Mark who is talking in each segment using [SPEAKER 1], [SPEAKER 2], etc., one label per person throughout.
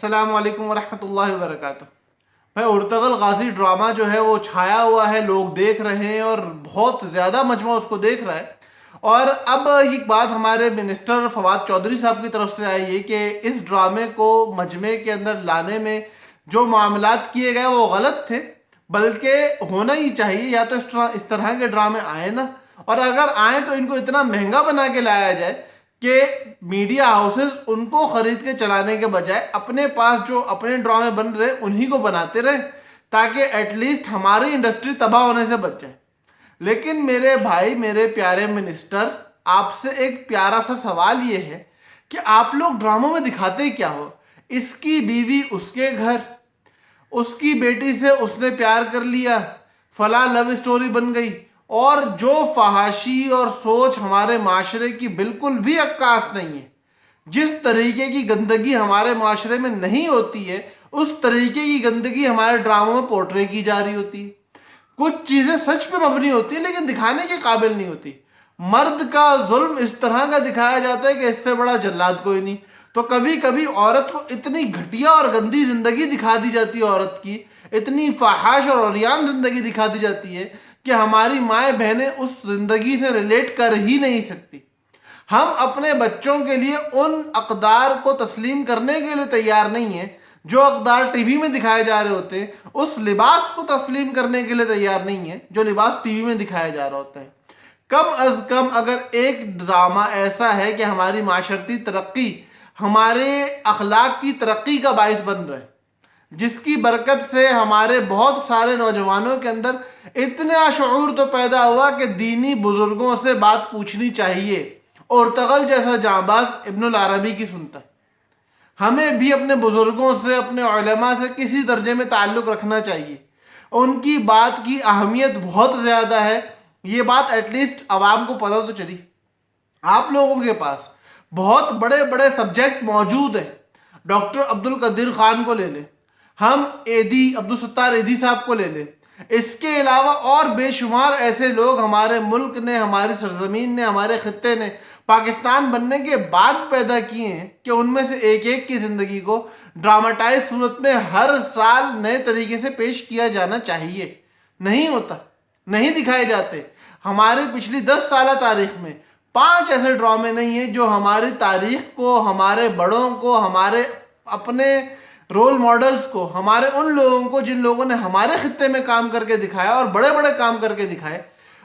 [SPEAKER 1] السلام علیکم ورحمۃ اللہ وبرکاتہ۔ بھائی ارتغل غازی ڈرامہ جو ہے وہ چھایا ہوا ہے، لوگ دیکھ رہے ہیں اور بہت زیادہ مجمع اس کو دیکھ رہا ہے۔ اور اب ایک بات ہمارے منسٹر فواد چودھری صاحب کی طرف سے آئی ہے کہ اس ڈرامے کو مجمع کے اندر لانے میں جو معاملات کیے گئے وہ غلط تھے، بلکہ ہونا ہی چاہیے یا تو اس طرح کے ڈرامے آئیں نا، اور اگر آئیں تو ان کو اتنا مہنگا بنا کے لایا جائے کہ میڈیا ہاؤسز ان کو خرید کے چلانے کے بجائے اپنے پاس جو اپنے ڈرامے بن رہے انہی کو بناتے رہیں، تاکہ ایٹ لیسٹ ہماری انڈسٹری تباہ ہونے سے بچ جائے۔ لیکن میرے بھائی، میرے پیارے منسٹر، آپ سے ایک پیارا سا سوال یہ ہے کہ آپ لوگ ڈراموں میں دکھاتے کیا ہو؟ اس کی بیوی اس کے گھر، اس کی بیٹی سے اس نے پیار کر لیا، فلاں لو اسٹوری بن گئی، اور جو فحاشی اور سوچ ہمارے معاشرے کی بالکل بھی عکاس نہیں ہے، جس طریقے کی گندگی ہمارے معاشرے میں نہیں ہوتی ہے اس طریقے کی گندگی ہمارے ڈراموں میں پورٹرے کی جا رہی ہوتی ہے۔ کچھ چیزیں سچ پہ مبنی ہوتی ہیں لیکن دکھانے کے قابل نہیں ہوتی۔ مرد کا ظلم اس طرح کا دکھایا جاتا ہے کہ اس سے بڑا جلاد کوئی نہیں۔ تو کبھی کبھی عورت کو اتنی گھٹیا اور گندی زندگی دکھا دی جاتی ہے، عورت کی اتنی فحاش اور عریان زندگی دکھا دی جاتی ہے کہ ہماری مائیں بہنیں اس زندگی سے ریلیٹ کر ہی نہیں سکتی۔ ہم اپنے بچوں کے لیے ان اقدار کو تسلیم کرنے کے لیے تیار نہیں ہیں جو اقدار ٹی وی میں دکھائے جا رہے ہوتے ہیں، اس لباس کو تسلیم کرنے کے لیے تیار نہیں ہیں جو لباس ٹی وی میں دکھایا جا رہا ہوتا ہے۔ کم از کم اگر ایک ڈرامہ ایسا ہے کہ ہماری معاشرتی ترقی، ہمارے اخلاق کی ترقی کا باعث بن رہا ہے، جس کی برکت سے ہمارے بہت سارے نوجوانوں کے اندر اتنا شعور تو پیدا ہوا کہ دینی بزرگوں سے بات پوچھنی چاہیے، ارتغل جیسا جانباز ابن العربی کی سنتا ہے۔ ہمیں بھی اپنے بزرگوں سے، اپنے علماء سے کسی درجے میں تعلق رکھنا چاہیے۔ ان کی بات کی اہمیت بہت زیادہ ہے، یہ بات ایٹ لیسٹ عوام کو پتہ تو چلی۔ آپ لوگوں کے پاس بہت بڑے بڑے سبجیکٹ موجود ہیں۔ ڈاکٹر عبد القدیر خان کو لے لیں، ہم ایدی عبدالستار ایدی صاحب کو لے لیں، اس کے علاوہ اور بے شمار ایسے لوگ ہمارے ملک نے، ہماری سرزمین نے، ہمارے خطے نے پاکستان بننے کے بعد پیدا کیے ہیں کہ ان میں سے ایک ایک کی زندگی کو ڈراماٹائز صورت میں ہر سال نئے طریقے سے پیش کیا جانا چاہیے۔ نہیں ہوتا، نہیں دکھائے جاتے۔ ہماری پچھلی 10 سالہ تاریخ میں 5 ایسے ڈرامے نہیں ہیں جو ہماری تاریخ کو، ہمارے بڑوں کو، ہمارے اپنے رول ماڈلز کو، ہمارے ان لوگوں کو جن لوگوں نے ہمارے خطے میں کام کر کے دکھایا اور بڑے بڑے کام کر کے دکھائے،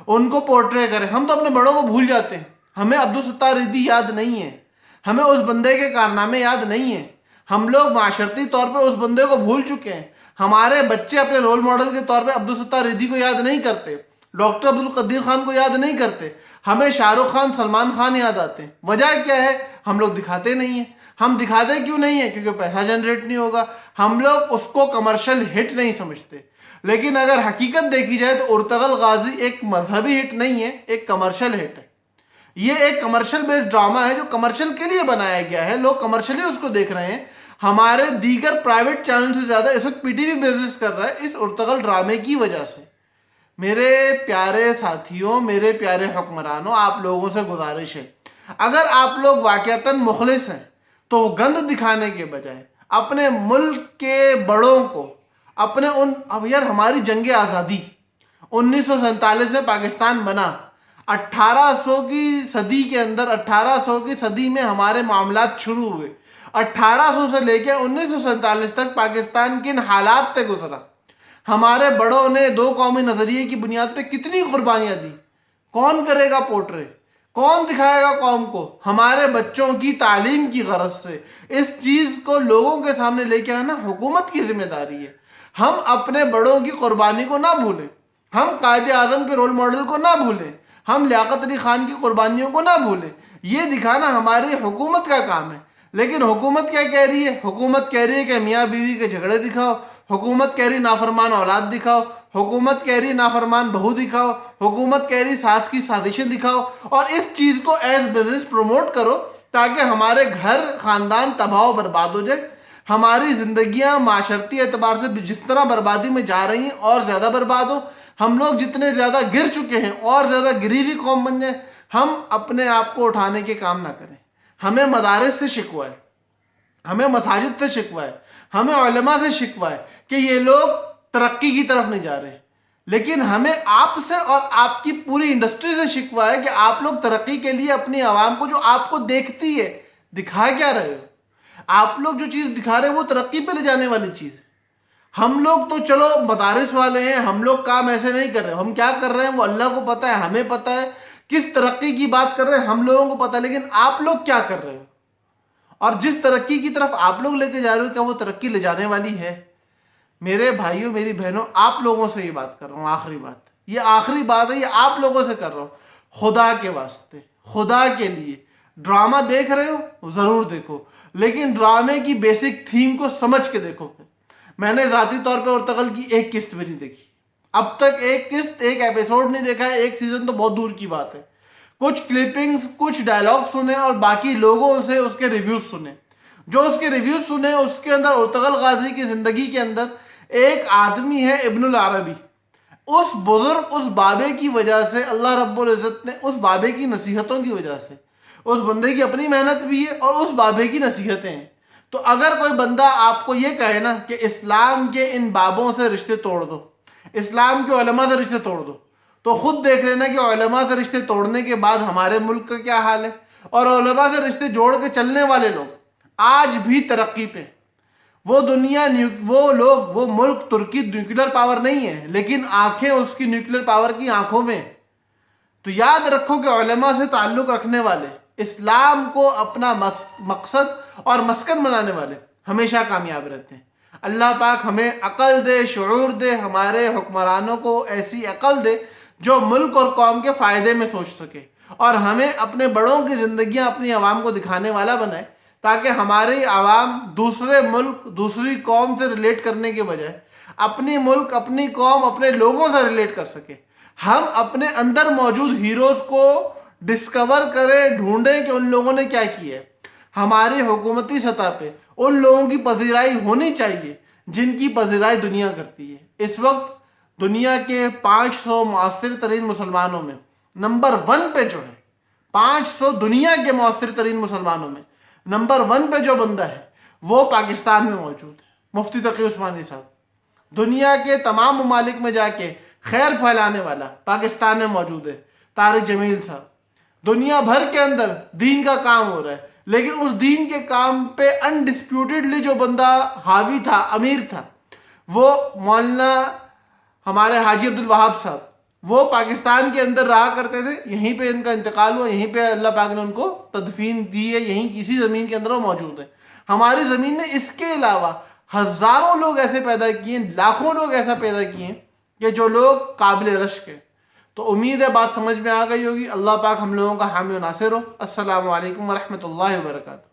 [SPEAKER 1] ان کو پورٹرے کریں۔ ہم تو اپنے بڑوں کو بھول جاتے ہیں، ہمیں عبدالستار ایدی یاد نہیں ہے، ہمیں اس بندے کے کارنامے یاد نہیں ہیں، ہم لوگ معاشرتی طور پہ اس بندے کو بھول چکے ہیں۔ ہمارے بچے اپنے رول ماڈل کے طور پہ عبدالستار ایدی کو یاد نہیں کرتے، ڈاکٹر عبد القدیر خان کو یاد نہیں کرتے، ہمیں شاہ رخ خان، سلمان خان یاد آتے ہیں۔ وجہ کیا ہے؟ ہم لوگ دکھاتے نہیں ہیں۔ ہم دکھاتے کیوں نہیں ہیں؟ کیونکہ پیسہ جنریٹ نہیں ہوگا، ہم لوگ اس کو کمرشل ہٹ نہیں سمجھتے۔ لیکن اگر حقیقت دیکھی جائے تو ارتغل غازی ایک مذہبی ہٹ نہیں ہے، ایک کمرشل ہٹ ہے۔ یہ ایک کمرشل بیسڈ ڈرامہ ہے جو کمرشل کے لیے بنایا گیا ہے، لوگ کمرشلی اس کو دیکھ رہے ہیں۔ ہمارے دیگر پرائیویٹ چینل سے زیادہ اس وقت پی ٹی وی بزنس کر رہا ہے اس ارتغل ڈرامے کی وجہ سے۔ میرے پیارے ساتھیوں، میرے پیارے حکمرانوں، آپ لوگوں سے گزارش ہے، اگر آپ لوگ واقعتاً مخلص ہیں تو گند دکھانے کے بجائے اپنے ملک کے بڑوں کو، اپنے اب یار ہماری جنگ آزادی 1947 میں پاکستان بنا، 1800 کی صدی کے اندر، 1800 کی صدی میں ہمارے معاملات شروع ہوئے، 1800 سے لے کے 1947 تک پاکستان کن حالات سے گزرا۔ ہمارے بڑوں نے دو قومی نظریے کی بنیاد پہ کتنی قربانیاں دی۔ کون کرے گا پورٹرے؟ کون دکھائے گا قوم کو؟ ہمارے بچوں کی تعلیم کی غرض سے اس چیز کو لوگوں کے سامنے لے کے آنا حکومت کی ذمہ داری ہے۔ ہم اپنے بڑوں کی قربانی کو نہ بھولیں، ہم قائد اعظم کے رول ماڈل کو نہ بھولیں، ہم لیاقت علی خان کی قربانیوں کو نہ بھولیں۔ یہ دکھانا ہماری حکومت کا کام ہے۔ لیکن حکومت کیا کہہ رہی ہے؟ حکومت کہہ رہی ہے کہ میاں بیوی کے جھگڑے دکھاؤ، حکومت کہہ رہی نافرمان اولاد دکھاؤ، حکومت کہہ رہی نافرمان بہو دکھاؤ، حکومت کہہ رہی ساس کی سازشیں دکھاؤ، اور اس چیز کو ایز بزنس پروموٹ کرو تاکہ ہمارے گھر، خاندان تباہ و برباد ہو جائے۔ ہماری زندگیاں معاشرتی اعتبار سے جس طرح بربادی میں جا رہی ہیں اور زیادہ برباد ہو، ہم لوگ جتنے زیادہ گر چکے ہیں اور زیادہ گری ہوئی قوم بن جائیں۔ ہم اپنے آپ کو اٹھانے کے کام نہ کریں۔ ہمیں مدارس سے شکوہ ہے، ہمیں مساجد سے شکوہ ہے، ہمیں علماء سے شکوہ ہے کہ یہ لوگ ترقی کی طرف نہیں جا رہے، لیکن ہمیں آپ سے اور آپ کی پوری انڈسٹری سے شکوہ ہے کہ آپ لوگ ترقی کے لیے اپنی عوام کو، جو آپ کو دیکھتی ہے، دکھا کیا رہے ہو؟ آپ لوگ جو چیز دکھا رہے ہیں وہ ترقی پہ لے جانے والی چیز ہے۔ ہم لوگ تو چلو مدارس والے ہیں، ہم لوگ کام ایسے نہیں کر رہے، ہم کیا کر رہے ہیں وہ اللہ کو پتہ ہے، ہمیں پتہ ہے کس ترقی کی بات کر رہے ہیں، ہم لوگوں کو پتہ ہے، لیکن آپ لوگ کیا کر رہے ہو؟ اور جس ترقی کی طرف آپ لوگ لے کے جا رہے ہو، کیا وہ ترقی لے جانے والی ہے؟ میرے بھائیوں، میری بہنوں، آپ لوگوں سے یہ بات کر رہا ہوں، آخری بات، یہ آخری بات ہے، یہ آپ لوگوں سے کر رہا ہوں، خدا کے واسطے، خدا کے لیے، ڈرامہ دیکھ رہے ہو ضرور دیکھو، لیکن ڈرامے کی بیسک تھیم کو سمجھ کے دیکھو۔ میں نے ذاتی طور پہ ارطغرل کی ایک قسط بھی نہیں دیکھی، اب تک ایک قسط، ایک ایپیسوڈ نہیں دیکھا ہے، ایک سیزن تو بہت دور کی بات ہے۔ کچھ کلپنگز، کچھ ڈائلاگ سنے اور باقی لوگوں سے اس کے ریویوز سنے۔ جو اس کے ریویوز سنے اس کے اندر ارطغرل غازی کی زندگی کے اندر ایک آدمی ہے ابن العربی، اس بزرگ، اس بابے کی وجہ سے اللہ رب العزت نے، اس بابے کی نصیحتوں کی وجہ سے، اس بندے کی اپنی محنت بھی ہے اور اس بابے کی نصیحتیں ہیں۔ تو اگر کوئی بندہ آپ کو یہ کہے نا کہ اسلام کے ان بابوں سے رشتے توڑ دو، اسلام کے علماء سے رشتے توڑ دو، تو خود دیکھ لینا کہ علماء سے رشتے توڑنے کے بعد ہمارے ملک کا کیا حال ہے، اور علماء سے رشتے جوڑ کے چلنے والے لوگ آج بھی ترقی پہ۔ وہ دنیا، وہ لوگ، وہ ملک، ترکی نیوکلیر پاور نہیں ہے، لیکن آنکھیں اس کی نیوکلیر پاور کی آنکھوں میں۔ تو یاد رکھو کہ علماء سے تعلق رکھنے والے، اسلام کو اپنا مقصد اور مسکن بنانے والے ہمیشہ کامیاب رہتے ہیں۔ اللہ پاک ہمیں عقل دے، شعور دے، ہمارے حکمرانوں کو ایسی عقل دے جو ملک اور قوم کے فائدے میں سوچ سکے، اور ہمیں اپنے بڑوں کی زندگیاں اپنی عوام کو دکھانے والا بنائے، تاکہ ہماری عوام دوسرے ملک، دوسری قوم سے ریلیٹ کرنے کے بجائے اپنی ملک، اپنی قوم، اپنے لوگوں سے ریلیٹ کر سکے۔ ہم اپنے اندر موجود ہیروز کو ڈسکور کریں، ڈھونڈیں کہ ان لوگوں نے کیا کیا ہے۔ ہماری حکومتی سطح پہ ان لوگوں کی پذیرائی ہونی چاہیے جن کی پذیرائی دنیا کرتی ہے۔ اس وقت دنیا کے 500 مؤثر ترین مسلمانوں میں نمبر 1 پہ جو ہے، 500 دنیا کے مؤثر ترین مسلمانوں میں نمبر 1 پہ جو بندہ ہے وہ پاکستان میں موجود ہے، مفتی تقی عثمانی صاحب۔ دنیا کے تمام ممالک میں جا کے خیر پھیلانے والا پاکستان میں موجود ہے طارق جمیل صاحب۔ دنیا بھر کے اندر دین کا کام ہو رہا ہے، لیکن اس دین کے کام پہ انڈسپیوٹڈلی جو بندہ حاوی تھا، امیر تھا، وہ مولانا ہمارے حاجی عبدالوہاب صاحب، وہ پاکستان کے اندر رہا کرتے تھے، یہیں پہ ان کا انتقال ہوا، یہیں پہ اللہ پاک نے ان کو تدفین دی ہے، یہیں کسی زمین کے اندر وہ موجود ہے۔ ہماری زمین نے اس کے علاوہ ہزاروں لوگ ایسے پیدا کیے ہیں، لاکھوں لوگ ایسا پیدا کیے ہیں کہ جو لوگ قابل رشک ہیں۔ تو امید ہے بات سمجھ میں آ گئی ہوگی۔ اللہ پاک ہم لوگوں کا حامی و ناصر ہو۔ السلام علیکم ورحمۃ اللہ وبرکاتہ۔